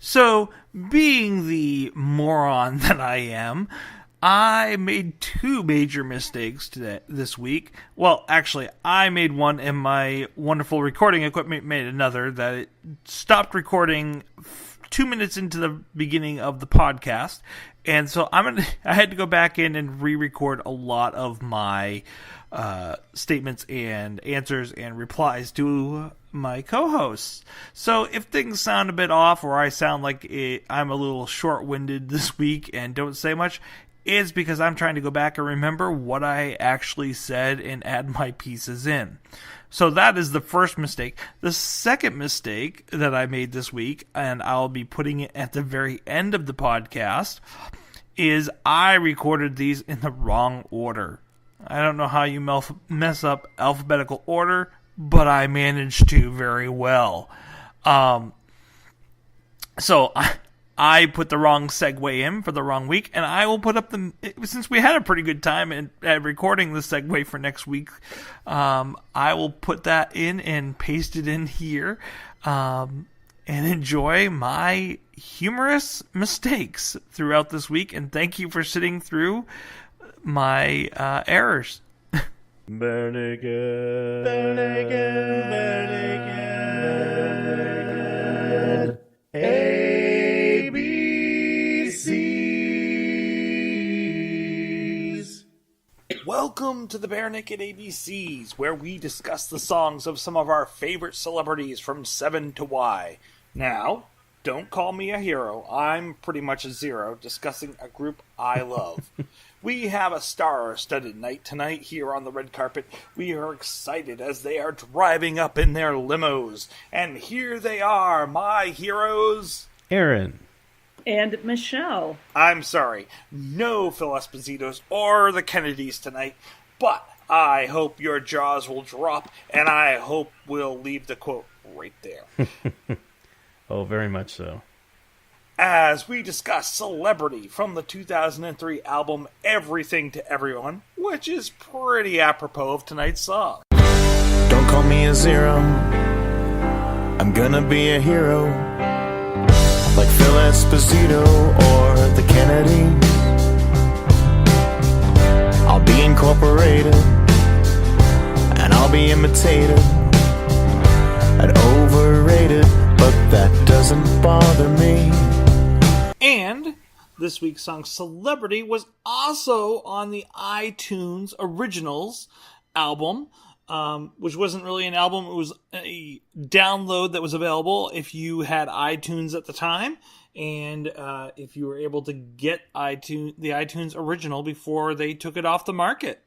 So, being the moron that I am, I made two major mistakes this week. Well, actually, I made one, and my wonderful recording equipment made another, that it stopped recording 2 minutes into the beginning of the podcast. And so I had to go back in and re-record a lot of my statements and answers and replies to my co-hosts. So if things sound a bit off, or I sound like I'm a little short-winded this week and don't say much, it's because I'm trying to go back and remember what I actually said and add my pieces in. So that is the first mistake. The second mistake that I made this week, and I'll be putting it at the very end of the podcast, is I recorded these in the wrong order. I don't know how you mess up alphabetical order, but I managed to very well. So I put the wrong segue in for the wrong week, and I will put up since we had a pretty good time at recording the segue for next week, I will put that in and paste it in here, and enjoy my humorous mistakes throughout this week, and thank you for sitting through my errors. Burn again, burn again, burn again. ABCs. Welcome to the Bare Naked ABCs, where we discuss the songs of some of our favorite celebrities from 7 to Y. Now, don't call me a hero. I'm pretty much a zero, discussing a group I love. We have a star-studded night tonight here on the red carpet. We are excited as they are driving up in their limos. And here they are, my heroes. Aaron. And Michelle. I'm sorry, no Phil Espositos or the Kennedys tonight, but I hope your jaws will drop, and I hope we'll leave the quote right there. Oh, very much so. As we discuss Celebrity from the 2003 album Everything to Everyone, which is pretty apropos of tonight's song. Don't call me a zero, I'm gonna be a hero, like Phil Esposito or the Kennedys. I'll be incorporated, and I'll be imitated and overrated, but that doesn't bother me. And this week's song Celebrity was also on the iTunes Originals album, which wasn't really an album. It was a download that was available if you had iTunes at the time, and if you were able to get the iTunes Original before they took it off the market.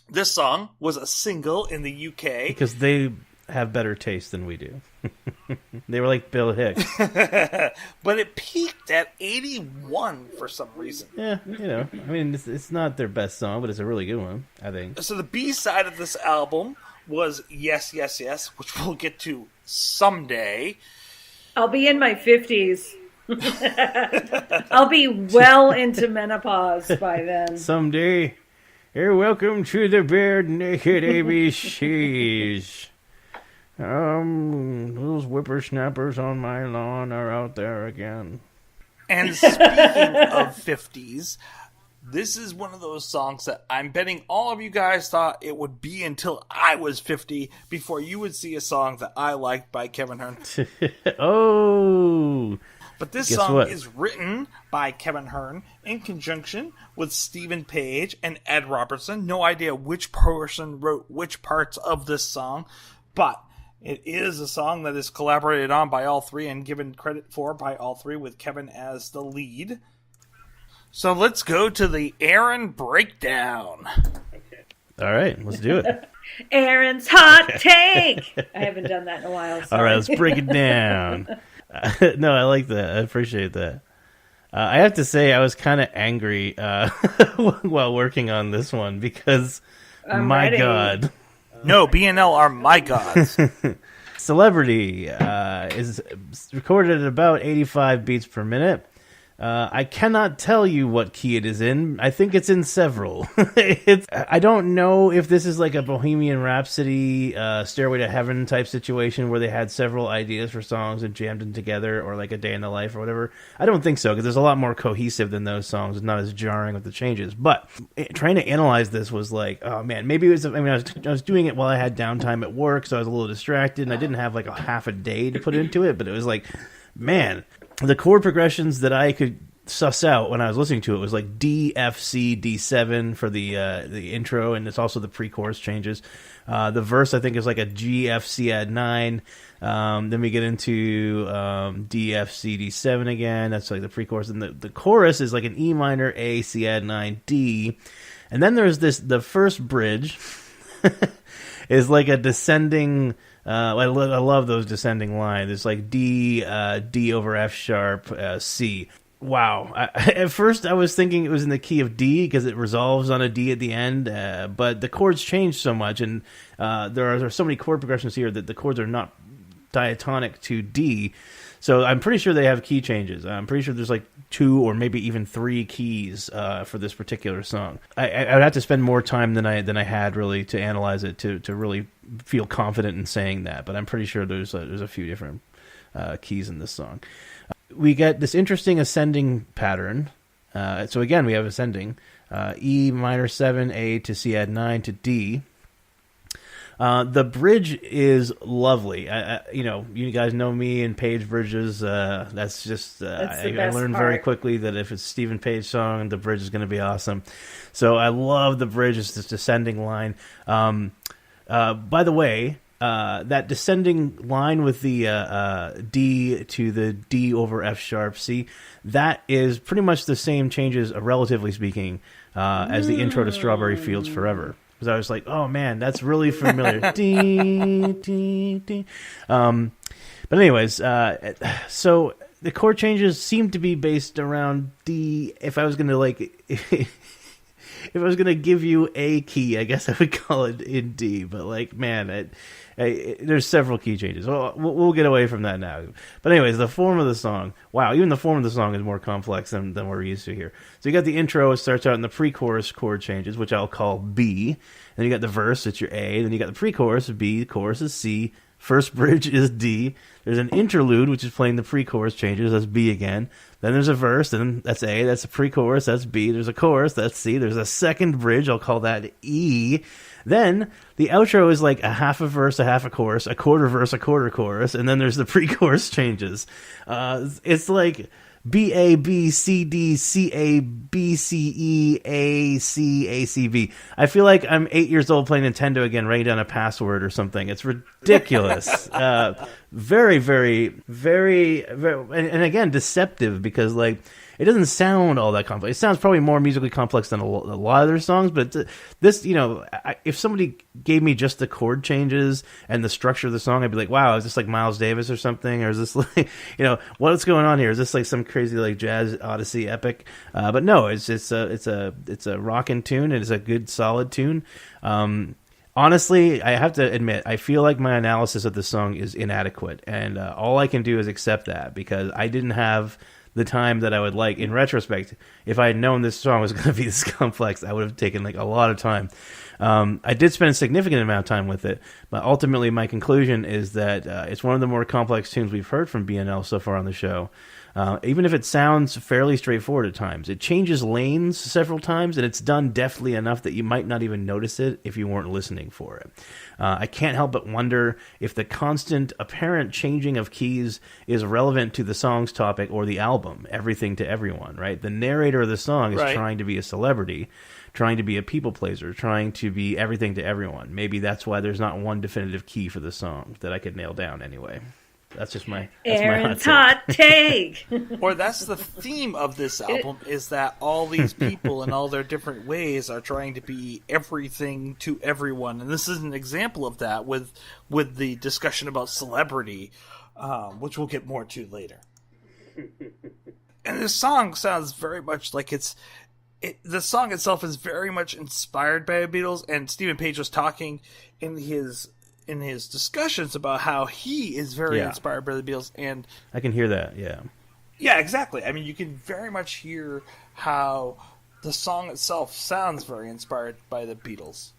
This song was a single in the UK. Because they have better taste than we do. They were like Bill Hicks. But it peaked at 81 for some reason. Yeah, I mean, it's not their best song, but it's a really good one, I think. So the B-side of this album was Yes, Yes, Yes, which we'll get to someday. I'll be in my 50s. I'll be well into menopause by then. Someday. You're welcome to the Bare Naked ABCs. Those whippersnappers on my lawn are out there again. And speaking of 50s, this is one of those songs that I'm betting all of you guys thought it would be until I was 50 before you would see a song that I liked by Kevin Hearn. Oh! But this song is written by Kevin Hearn in conjunction with Stephen Page and Ed Robertson. No idea which person wrote which parts of this song, but it is a song that is collaborated on by all three and given credit for by all three, with Kevin as the lead. So let's go to the Aaron breakdown. Okay. All right, let's do it. Aaron's hot take. I haven't done that in a while. Sorry. All right, let's break it down. No, I like that. I appreciate that. I have to say I was kind of angry while working on this one because, my God. No, BNL are my gods. Celebrity is recorded at about 85 beats per minute. I cannot tell you what key it is in. I think it's in several. I don't know if this is like a Bohemian Rhapsody, Stairway to Heaven type situation where they had several ideas for songs and jammed them together, or like A Day in the Life or whatever. I don't think so, because there's a lot more cohesive than those songs. It's not as jarring with the changes. But trying to analyze this was like, oh man, maybe it was. I was doing it while I had downtime at work, so I was a little distracted, and I didn't have like a half a day to put into it. But it was like, man, the chord progressions that I could suss out when I was listening to it was like D, F, C, D7 for the intro, and it's also the pre-chorus changes. The verse, I think, is like a G, F, C add 9. Then we get into D, F, C, D7 again. That's like the pre-chorus. And the chorus is like an E minor, A, C add 9, D. And then there's the first bridge is like a descending... I love those descending lines. It's like D over F sharp, C. Wow. At first I was thinking it was in the key of D because it resolves on a D at the end, but the chords change so much, and there are so many chord progressions here that the chords are not diatonic to D. So I'm pretty sure they have key changes. I'm pretty sure there's like 2 or maybe even 3 keys for this particular song. I'd have to spend more time than I had really to analyze it to really feel confident in saying that. But I'm pretty sure there's a few different keys in this song. We get this interesting ascending pattern. So again, we have ascending. E minor 7, A to C add 9 to D. The bridge is lovely. You guys know me and Page bridges. That's just I learned very quickly that if it's a Stephen Page song, the bridge is going to be awesome. So I love the bridge. It's this descending line. By the way, that descending line with the D to the D over F sharp C, that is pretty much the same changes, relatively speaking, as the intro to Strawberry Fields Forever. Because I was like, oh man, that's really familiar. Dee, dee, dee. But anyways, so the chord changes seem to be based around D. If I was gonna if I was gonna give you a key, I guess I would call it in D. But like, man, there's several key changes. We'll get away from that now. But anyways, the form of the song. Wow, even the form of the song is more complex than we're used to here. So you got the intro. It starts out in the pre-chorus chord changes, which I'll call B. Then you got the verse. It's your A. Then you got the pre-chorus, B. The chorus is C. First bridge is D. There's an interlude, which is playing the pre-chorus changes. That's B again. Then there's a verse, and that's A. That's a pre-chorus. That's B. There's a chorus. That's C. There's a second bridge. I'll call that E. Then the outro is like a half a verse, a half a chorus, a quarter verse, a quarter chorus, and then there's the pre-chorus changes. It's like B A B C D C A B C E A C A C B. I feel like I'm 8 years old playing Nintendo again, writing down a password or something. It's ridiculous. Very, very, very, and again, deceptive, because like, it doesn't sound all that complex. It sounds probably more musically complex than a lot of their songs, but this, if somebody gave me just the chord changes and the structure of the song, I'd be like, wow, is this like Miles Davis or something? Or is this like, what's going on here? Is this like some crazy like jazz odyssey epic? But no, it's a rockin' tune, and it's a good solid tune. Honestly, I have to admit, I feel like my analysis of the song is inadequate, and all I can do is accept that, because I didn't have the time that I would like. In retrospect, if I had known this song was going to be this complex, I would have taken like a lot of time. I did spend a significant amount of time with it, but ultimately my conclusion is that it's one of the more complex tunes we've heard from BNL so far on the show. Even if it sounds fairly straightforward at times, it changes lanes several times, and it's done deftly enough that you might not even notice it if you weren't listening for it. I can't help but wonder if the constant apparent changing of keys is relevant to the song's topic or the album, Everything to Everyone, right? The narrator of the song is trying to be a celebrity, trying to be a people pleaser, trying to be everything to everyone. Maybe that's why there's not one definitive key for the song that I could nail down anyway. That's just my Aaron's hot take. Or that's the theme of this album, is that all these people in all their different ways are trying to be everything to everyone. And this is an example of that with the discussion about celebrity, which we'll get more to later. And this song sounds very much like the song itself is very much inspired by the Beatles, and Stephen Page was talking in his discussions about how he is very inspired by the Beatles, and I can hear that, yeah. Yeah, exactly. I mean, you can very much hear how the song itself sounds very inspired by the Beatles.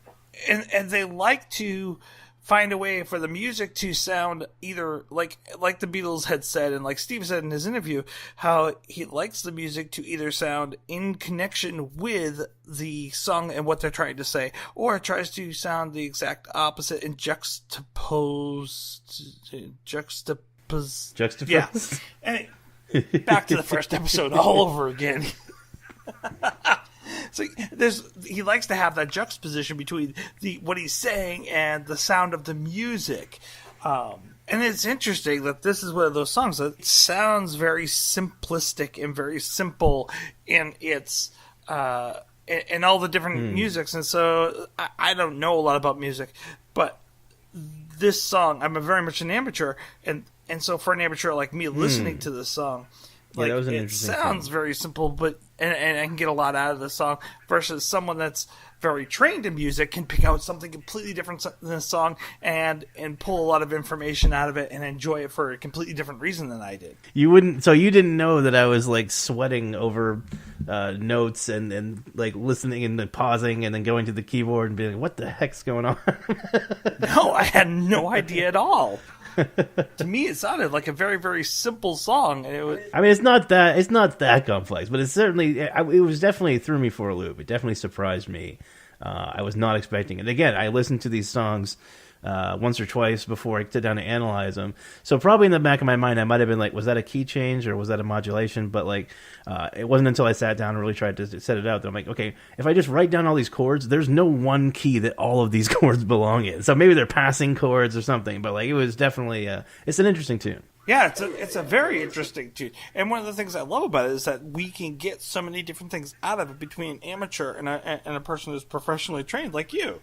And they like to find a way for the music to sound either like the Beatles had said, and like Steve said in his interview, how he likes the music to either sound in connection with the song and what they're trying to say, or it tries to sound the exact opposite and juxtapose. Yeah. And back to the first episode all over again. So he likes to have that juxtaposition between what he's saying and the sound of the music. And it's interesting that this is one of those songs that sounds very simplistic and very simple in its in all the different musics. And so I don't know a lot about music, but this song, I'm very much an amateur, and so for an amateur like me listening to this song, like, that was an it interesting sounds thing. very simple, but and I can get a lot out of the song, versus someone that's very trained in music can pick out something completely different than a song and pull a lot of information out of it and enjoy it for a completely different reason than I did. You didn't know that I was like sweating over notes and like listening and then pausing and then going to the keyboard and being like, what the heck's going on? No, I had no idea at all. To me, it sounded like a very, very simple song. And I mean, it's not that complex, but it was definitely threw me for a loop. It definitely surprised me. I was not expecting it. Again, I listened to these songs once or twice before I sit down to analyze them. So probably in the back of my mind, I might have been like, was that a key change or was that a modulation? But like, it wasn't until I sat down and really tried to set it out that I'm like, okay, if I just write down all these chords, there's no one key that all of these chords belong in. So maybe they're passing chords or something. But like, it was definitely it's an interesting tune. Yeah, it's a very interesting tune. And one of the things I love about it is that we can get so many different things out of it between an amateur and a person who's professionally trained like you.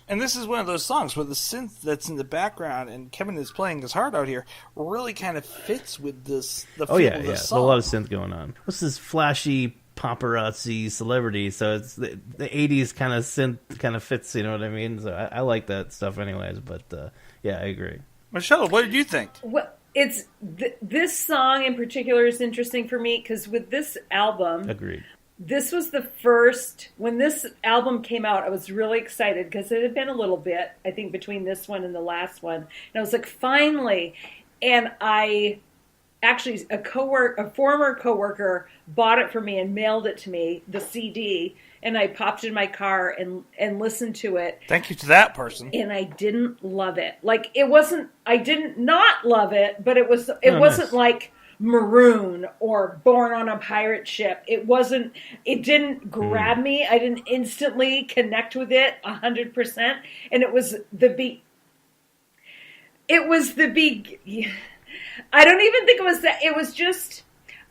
And this is one of those songs where the synth that's in the background and Kevin is playing his heart out here really kind of fits with the feel of the There's song. a lot of synth going on. What's this flashy paparazzi celebrity? So it's the 80s kind of synth kind of fits, you know what I mean? So I like that stuff anyways, but yeah, I agree. Michelle, what did you think? Well, it's this song in particular is interesting for me because with this album, Agreed. this was the first, when this album came out, I was really excited because it had been a little bit, I think, between this one and the last one. And I was like, finally. And I actually, a former coworker bought it for me and mailed it to me, the CD. And I popped in my car and listened to it. Thank you to that person. And I didn't love it. Like, it wasn't, I didn't not love it, but it wasn't nice. like Maroon or Born on a Pirate Ship. It didn't grab me. I didn't instantly connect with it 100%. And it was the I don't even think it was that. It was just,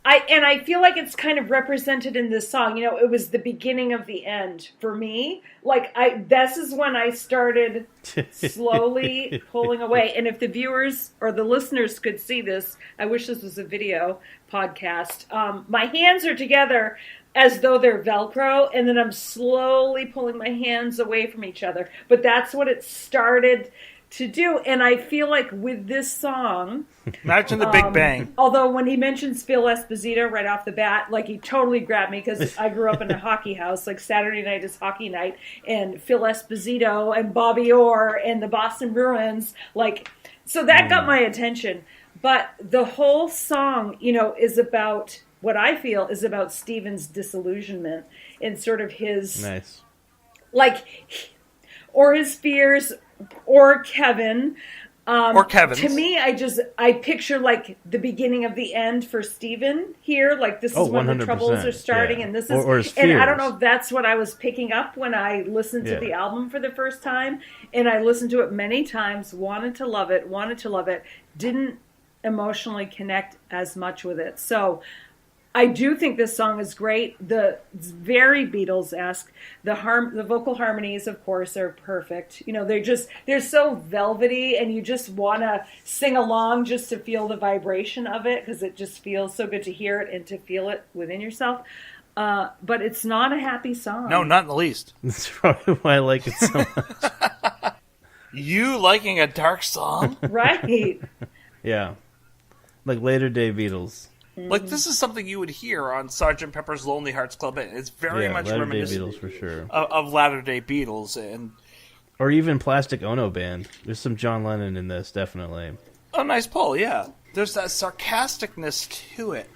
I feel like it's kind of represented in this song. You know, it was the beginning of the end for me. Like, this is when I started slowly pulling away. And if the viewers or the listeners could see this, I wish this was a video podcast. My hands are together as though they're Velcro, and then I'm slowly pulling my hands away from each other. But that's what it started to do. And I feel like with this song, Imagine the Big Bang. although when he mentions Phil Esposito right off the bat, like, he totally grabbed me because I grew up in a hockey house. Like, Saturday night is hockey night, and Phil Esposito and Bobby Orr and the Boston Bruins, like, so that got my attention. But the whole song, you know, is about what I feel is about Steven's disillusionment and sort of his Nice. like, or his fears, or Kevin. Or Kevin's. To me, I picture like the beginning of the end for Steven here. Like, this is when the 100%, troubles are starting, yeah. and this is, Or his and I fears. don't know if that's what I was picking up when I listened to Yeah. the album for the first time. And I listened to it many times, wanted to love it, didn't emotionally connect as much with it. So I do think this song is great. It's very Beatles-esque. The vocal harmonies, of course, are perfect. You know, they're so velvety, and you just want to sing along just to feel the vibration of it, because it just feels so good to hear it and to feel it within yourself. But it's not a happy song. No, not in the least. That's probably why I like it so much. You liking a dark song? Right. Yeah. Like later day Beatles. Like, this is something you would hear on Sgt. Pepper's Lonely Hearts Club Band. It's very much Latter-day reminiscent Beatles for sure. of Latter-day Beatles. Or even Plastic Ono Band. There's some John Lennon in this, definitely. Oh, nice pull, yeah. There's that sarcasticness to it.